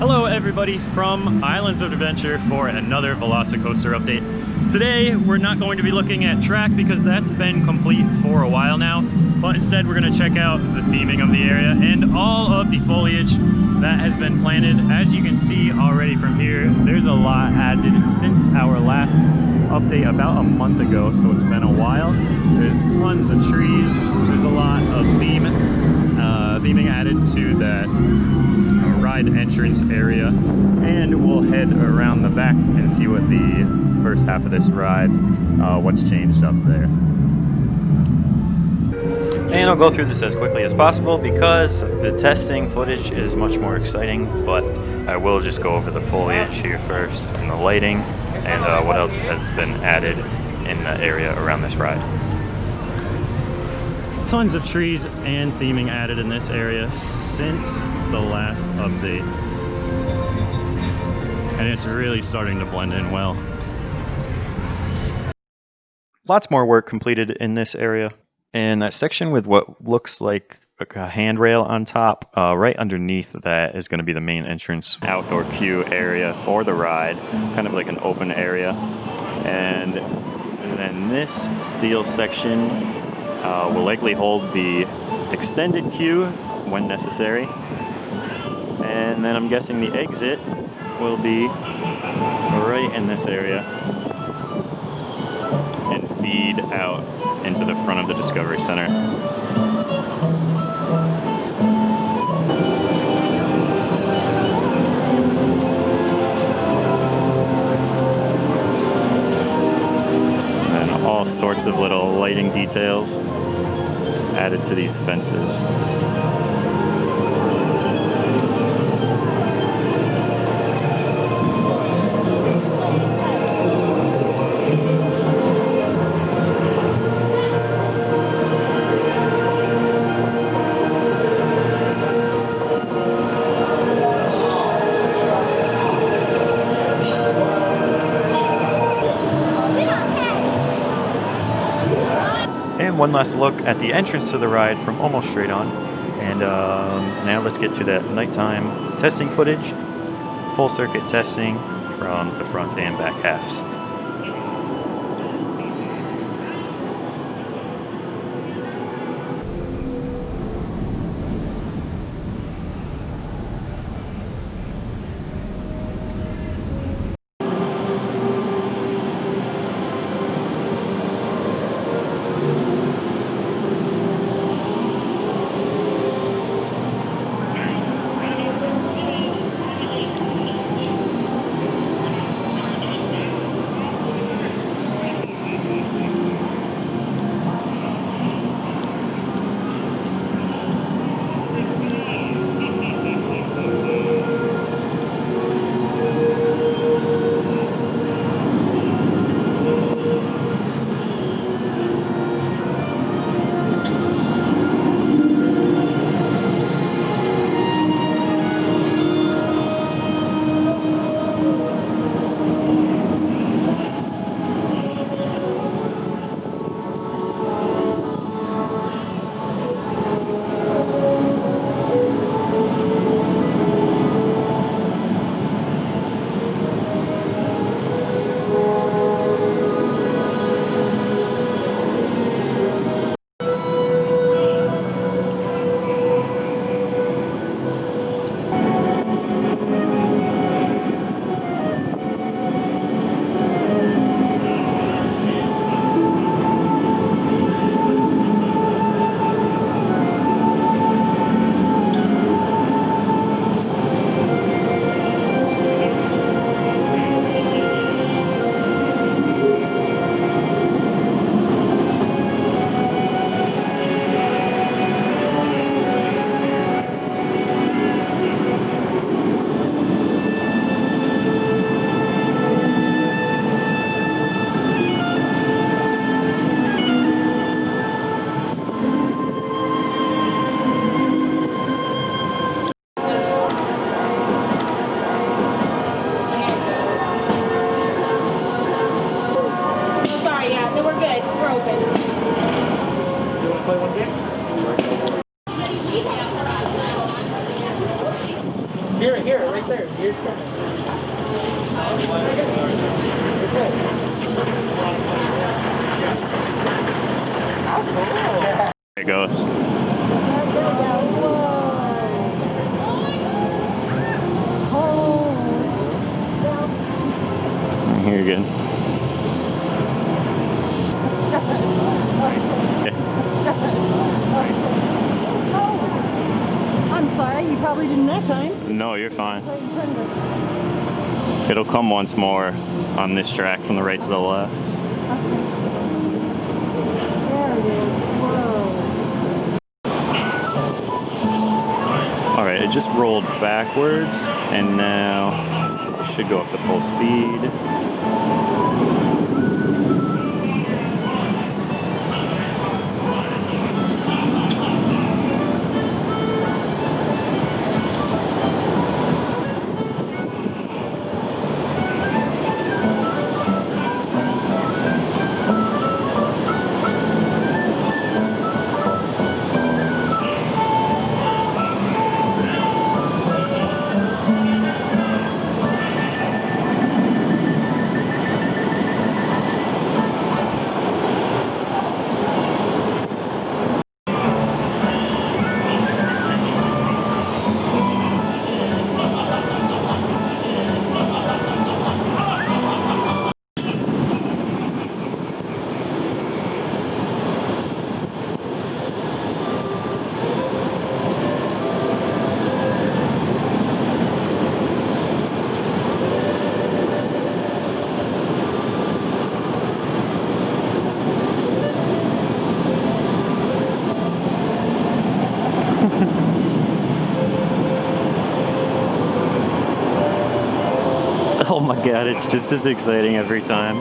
Hello everybody from Islands of Adventure for another Velocicoaster update. Today we're not going to be looking at track because that's been complete for a while now, but instead we're going to check out the theming of the area and all of the foliage that has been planted. As you can see already from here, there's a lot added since our last update about a month ago, so it's been a while. There's tons of trees, there's a lot of theming added to that ride entrance area, and we'll head around the back and see what the first half of this ride, what's changed up there. And I'll go through this as quickly as possible because the testing footage is much more exciting, but I will just go over the foliage here first and the lighting and what else has been added in the area around this ride. Tons of trees and theming added in this area since the last update, and it's really starting to blend in well. Lots more work completed in this area, and that section with what looks like a handrail on top, right underneath that is going to be the main entrance outdoor queue area for the ride, kind of like an open area. And then this steel section will likely hold the extended queue when necessary. And then I'm guessing the exit will be right in this area and feed out into the front of the Discovery Center. And all sorts of little lighting details added to these fences. And one last look at the entrance to the ride from almost straight on. And now let's get to that nighttime testing footage, full circuit testing from the front and back halves. Here, right there. Here's coming. There it goes. Here you go. I'm sorry, you probably didn't that time. No, you're fine. It'll come once more on this track from the right to the left. There it is. Whoa. Alright, it just rolled backwards and now it should go up to full speed. Oh my god, it's just as exciting every time.